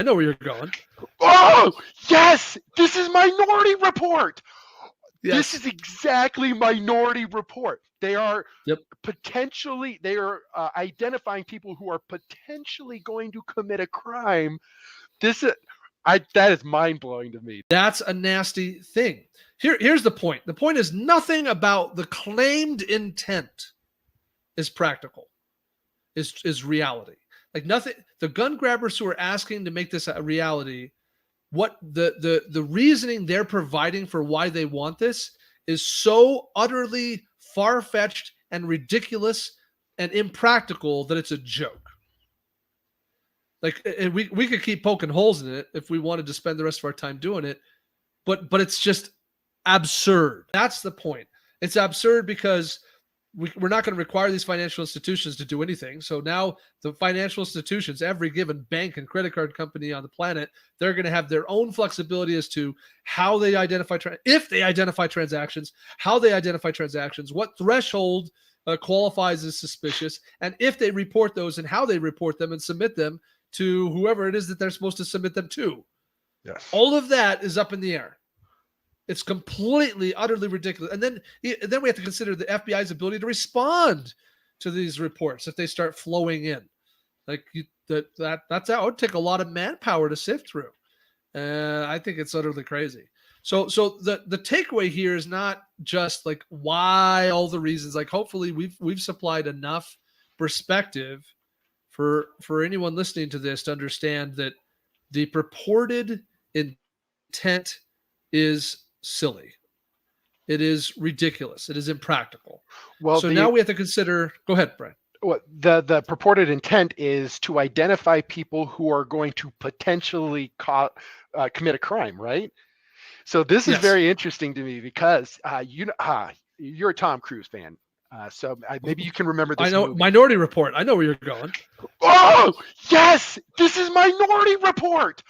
know where you're going. Oh, yes! This is Minority Report! Yes. This is exactly Minority Report. They are Yep. identifying people who are potentially going to commit a crime. That is mind-blowing to me. That's a nasty thing. Here's the point. The point is nothing about the claimed intent is practical, is reality. Like nothing, the gun grabbers who are asking to make this a reality, what the reasoning they're providing for why they want this is so utterly far-fetched and ridiculous and impractical that it's a joke. Like, and we could keep poking holes in it if we wanted to spend the rest of our time doing it, but it's just absurd. That's the point. It's absurd because we're not going to require these financial institutions to do anything. So now the financial institutions, every given bank and credit card company on the planet, they're going to have their own flexibility as to how they identify, if they identify transactions, how they identify transactions, what threshold qualifies as suspicious, and if they report those and how they report them and submit them to whoever it is that they're supposed to submit them to. Yes. All of that is up in the air. It's completely, utterly ridiculous. And then we have to consider the FBI's ability to respond to these reports if they start flowing in. Like that would take a lot of manpower to sift through. I think it's utterly crazy. So the takeaway here is not just like why all the reasons. Like hopefully we've supplied enough perspective for anyone listening to this to understand that the purported intent is silly. It is ridiculous. It is impractical. Well, so now we have to consider. Go ahead, Brian. What the purported intent is to identify people who are going to potentially commit a crime, right? So this is very interesting to me because you're a Tom Cruise fan. So maybe you can remember this. I know movie. Minority Report. I know where you're going. Oh, yes! This is Minority Report!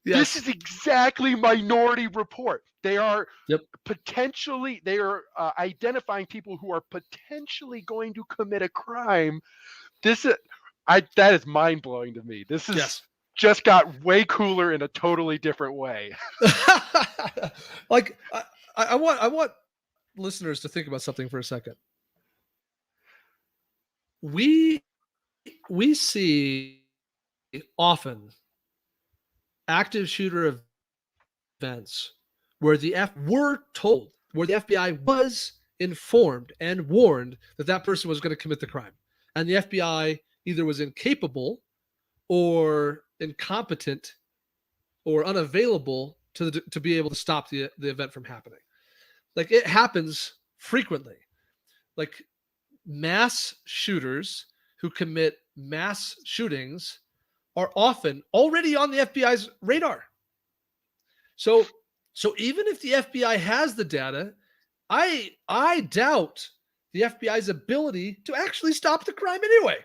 Yes. This is exactly Minority Report. They are identifying people who are potentially going to commit a crime. That is mind-blowing to me. This is just got way cooler in a totally different way. Like I want listeners to think about something for a second. We see often active shooter events where the FBI was informed and warned that person was going to commit the crime, and the FBI either was incapable or incompetent or unavailable to be able to stop the event from happening. Like it happens frequently. Like mass shooters who commit mass shootings are often already on the FBI's radar. So even if the FBI has the data, I doubt the FBI's ability to actually stop the crime anyway.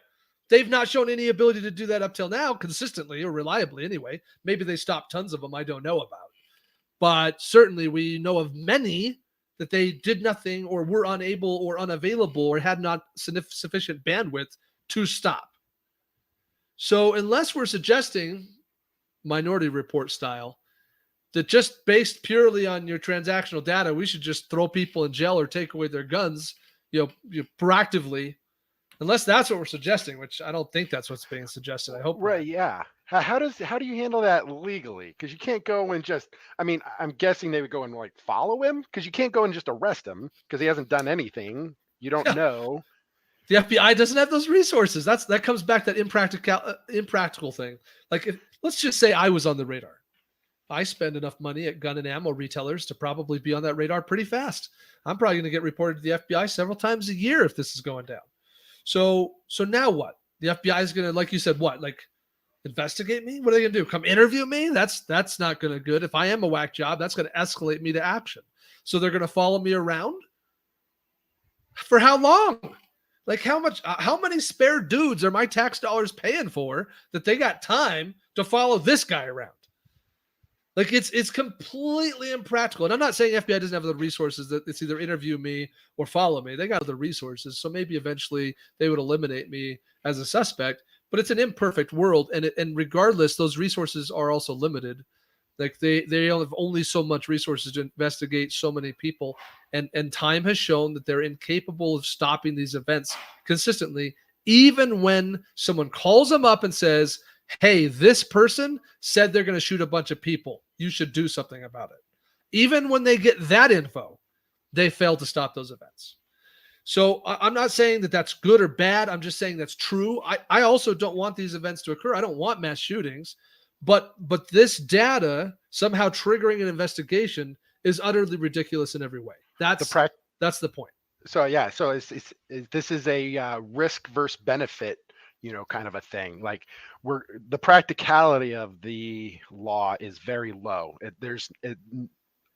They've not shown any ability to do that up till now consistently or reliably anyway. Maybe they stopped tons of them I don't know about. But certainly we know of many that they did nothing or were unable or unavailable or had not sufficient bandwidth to stop. So unless we're suggesting, Minority Report style, that just based purely on your transactional data, we should just throw people in jail or take away their guns, proactively, unless that's what we're suggesting, which I don't think that's what's being suggested. I hope. Right. Yeah. How do you handle that legally? Because you can't go and I'm guessing they would go and like follow him, because you can't go and just arrest him because he hasn't done anything. You don't know. The FBI doesn't have those resources. That comes back to that impractical thing. Like let's just say I was on the radar. I spend enough money at gun and ammo retailers to probably be on that radar pretty fast. I'm probably going to get reported to the FBI several times a year if this is going down. So now what? The FBI is going to, like you said, what? Like investigate me? What are they going to do? Come interview me? That's not going to good. If I am a whack job, that's going to escalate me to action. So they're going to follow me around? For how long? Like how many spare dudes are my tax dollars paying for that they got time to follow this guy around? Like it's completely impractical. And I'm not saying FBI doesn't have the resources that it's either interview me or follow me. They got the resources. So maybe eventually they would eliminate me as a suspect. but it's an imperfect world, and regardless, those resources are also limited. Like they have only so much resources to investigate so many people, and time has shown that they're incapable of stopping these events consistently, even when someone calls them up and says, hey, this person said they're going to shoot a bunch of people, you should do something about it. Even when they get that info, they fail to stop those events. So I'm not saying that that's good or bad. I'm just saying that's true. I also don't want these events to occur. I don't want mass shootings, but this data somehow triggering an investigation is utterly ridiculous in every way. That's the point. So yeah, so this is a risk versus benefit, kind of a thing. Like the practicality of the law is very low. There's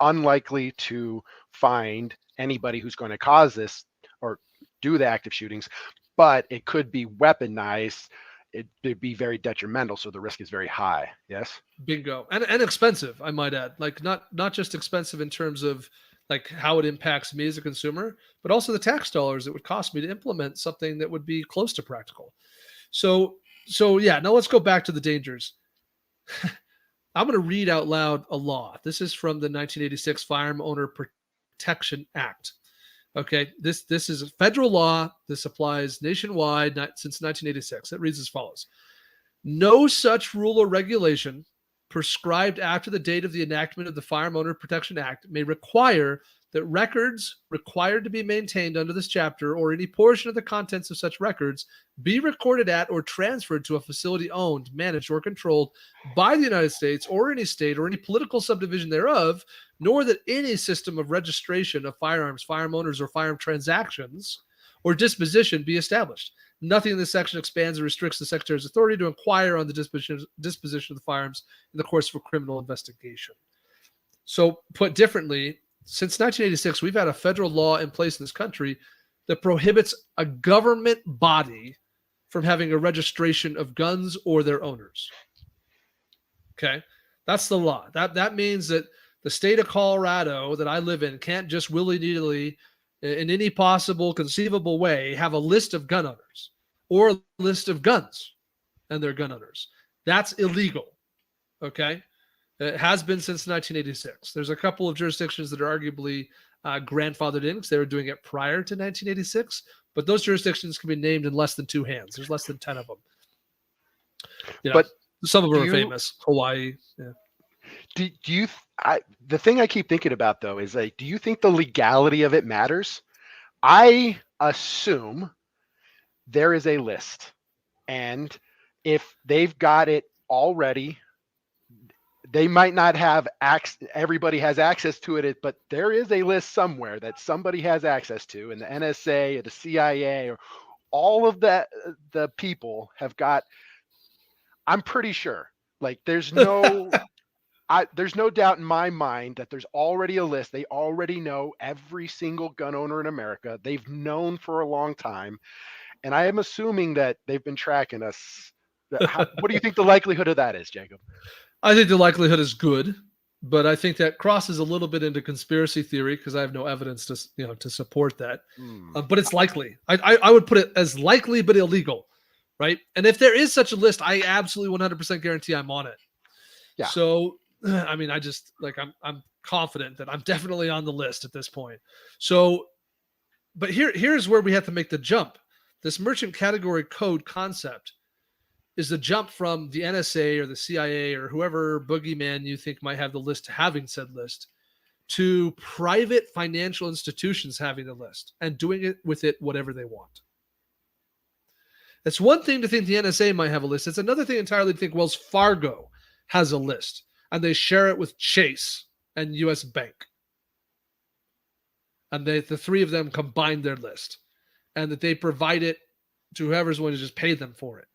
unlikely to find anybody who's going to cause this or do the active shootings, but it could be weaponized. It'd be very detrimental, so the risk is very high. Yes. Bingo. And expensive, I might add. Like not just expensive in terms of like how it impacts me as a consumer, but also the tax dollars it would cost me to implement something that would be close to practical. So yeah, now let's go back to the dangers. I'm going to read out loud a law. This is from the 1986 Firearm Owner Protection Act. Okay, this is a federal law. This applies nationwide since 1986. It reads as follows. No such rule or regulation prescribed after the date of the enactment of the Firearm Owner Protection Act may require that records required to be maintained under this chapter or any portion of the contents of such records be recorded at or transferred to a facility owned, managed, or controlled by the United States or any state or any political subdivision thereof, nor that any system of registration of firearms, firearm owners, or firearm transactions or disposition be established. Nothing in this section expands or restricts the Secretary's authority to inquire on the disposition of the firearms in the course of a criminal investigation. So, put differently, since 1986, we've had a federal law in place in this country that prohibits a government body from having a registration of guns or their owners. Okay, that's the law. That means that the state of Colorado that I live in can't just willy-nilly, in any possible conceivable way, have a list of gun owners or a list of guns and their gun owners. That's illegal. Okay. It has been since 1986. There's a couple of jurisdictions that are arguably grandfathered in because they were doing it prior to 1986, but those jurisdictions can be named in less than two hands. There's less than 10 of them. But some of them are famous. Hawaii. Yeah. Do you? The thing I keep thinking about though is like, do you think the legality of it matters? I assume there is a list, and if they've got it already, they might not have everybody has access to it, but there is a list somewhere that somebody has access to, and the NSA or the CIA or all of the people have got. I'm pretty sure. Like there's no doubt in my mind that there's already a list. They already know every single gun owner in America. They've known for a long time, and I am assuming that they've been tracking us. What do you think the likelihood of that is, Jacob? I think the likelihood is good, but I think that crosses a little bit into conspiracy theory because I have no evidence to support that. But it's likely. I would put it as likely but illegal, right? And if there is such a list, I absolutely 100% guarantee I'm on it. Yeah. So I mean, I'm confident that I'm definitely on the list at this point. So, but here's where we have to make the jump. This merchant category code concept is the jump from the NSA or the CIA or whoever boogeyman you think might have the list having said list to private financial institutions having the list and doing it with it whatever they want. It's one thing to think the NSA might have a list. It's another thing entirely to think Wells Fargo has a list and they share it with Chase and US Bank. And the three of them combine their list and that they provide it to whoever's willing to just pay them for it.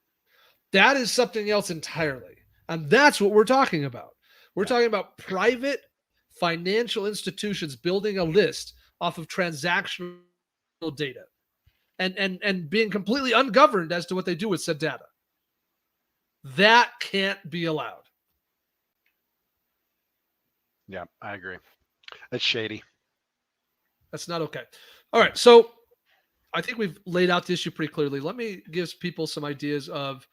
That is something else entirely. And that's what we're talking about. We're talking about private financial institutions building a list off of transactional data and being completely ungoverned as to what they do with said data. That can't be allowed. Yeah, I agree. That's shady. That's not okay. All right. So I think we've laid out the issue pretty clearly. Let me give people some ideas of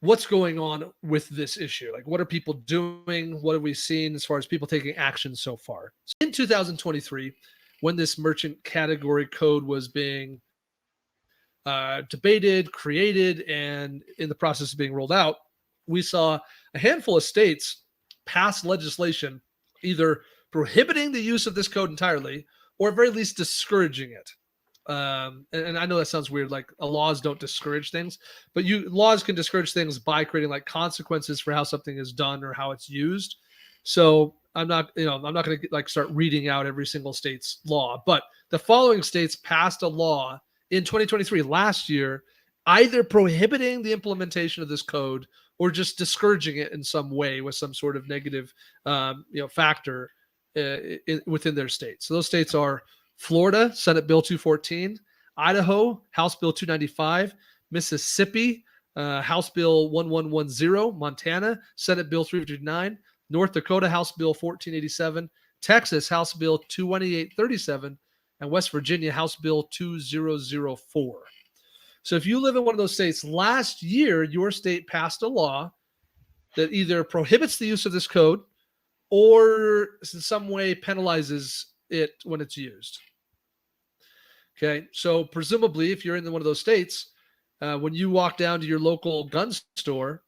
what's going on with this issue? Like, what are people doing? What have we seen as far as people taking action so far? In 2023, when this merchant category code was being debated, created, and in the process of being rolled out, we saw a handful of states pass legislation either prohibiting the use of this code entirely or at very least discouraging it. And I know that sounds weird, like laws don't discourage things, but laws can discourage things by creating like consequences for how something is done or how it's used. So I'm not going to like start reading out every single state's law, but the following states passed a law in 2023, last year, either prohibiting the implementation of this code or just discouraging it in some way with some sort of negative, factor within their state. So those states are Florida, Senate Bill 214, Idaho, House Bill 295, Mississippi, House Bill 1110, Montana, Senate Bill 359, North Dakota, House Bill 1487, Texas, House Bill 21837, and West Virginia, House Bill 2004. So if you live in one of those states, last year, your state passed a law that either prohibits the use of this code or in some way penalizes it when it's used. Okay, so presumably, if you're in one of those states, when you walk down to your local gun store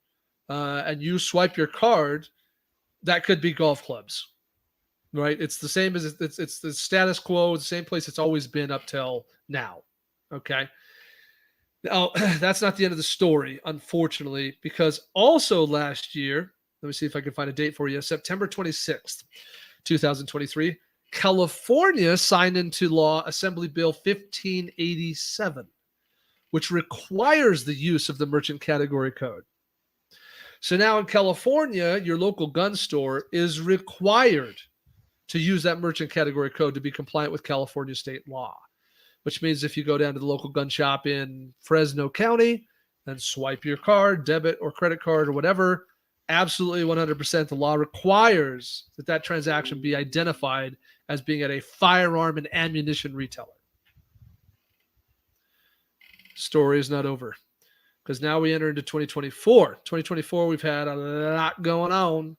and you swipe your card, that could be golf clubs, right? It's the same as it's the status quo, the same place it's always been up till now. Okay. Now, that's not the end of the story, unfortunately, because also last year, let me see if I can find a date for you, September 26th, 2023, California signed into law Assembly Bill 1587, which requires the use of the merchant category code. So now in California, your local gun store is required to use that merchant category code to be compliant with California state law, which means if you go down to the local gun shop in Fresno County and swipe your card, debit or credit card or whatever, absolutely 100% the law requires that transaction be identified as being at a firearm and ammunition retailer. Story is not over, because now we enter into 2024. 2024, we've had a lot going on.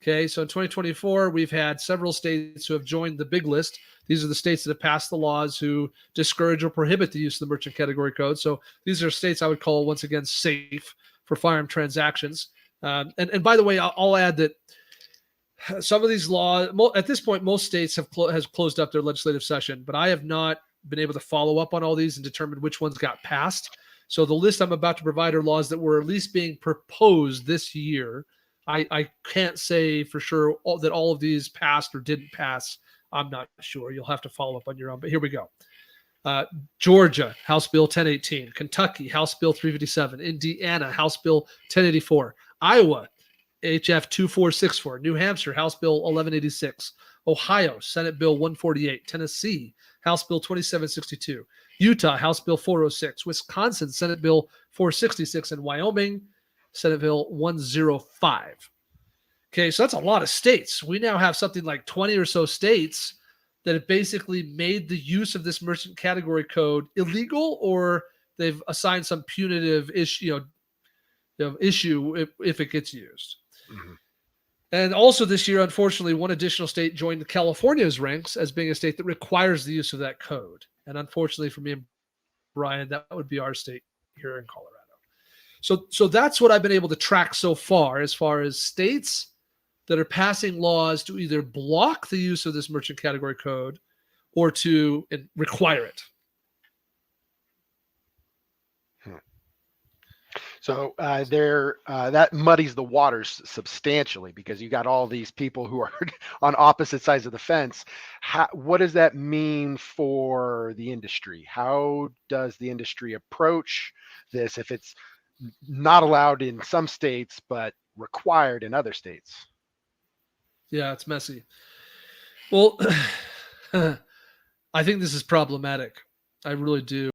Okay, so in 2024, we've had several states who have joined the big list. These are the states that have passed the laws who discourage or prohibit the use of the merchant category code. So these are states I would call, once again, safe for firearm transactions. And by the way, I'll add that some of these laws, at this point, most states has closed up their legislative session, but I have not been able to follow up on all these and determine which ones got passed. So the list I'm about to provide are laws that were at least being proposed this year. I can't say for sure that all of these passed or didn't pass. I'm not sure. You'll have to follow up on your own, but here we go. Georgia, House Bill 1018. Kentucky, House Bill 357. Indiana, House Bill 1084. Iowa, HF 2464. New Hampshire, House Bill 1186. Ohio, Senate Bill 148. Tennessee, House Bill 2762. Utah, House Bill 406. Wisconsin, Senate Bill 466. And Wyoming, Senate Bill 105. Okay, so that's a lot of states. We now have something like 20 or so states that have basically made the use of this merchant category code illegal, or they've assigned some punitive issue if it gets used. Mm-hmm. And also this year, unfortunately, one additional state joined California's ranks as being a state that requires the use of that code. And unfortunately for me and Brian, that would be our state here in Colorado. So that's what I've been able to track so far as states that are passing laws to either block the use of this merchant category code or to require it. So that muddies the waters substantially, because you got all these people who are on opposite sides of the fence. What does that mean for the industry? How does the industry approach this if it's not allowed in some states but required in other states? Yeah, it's messy. Well, I think this is problematic. I really do.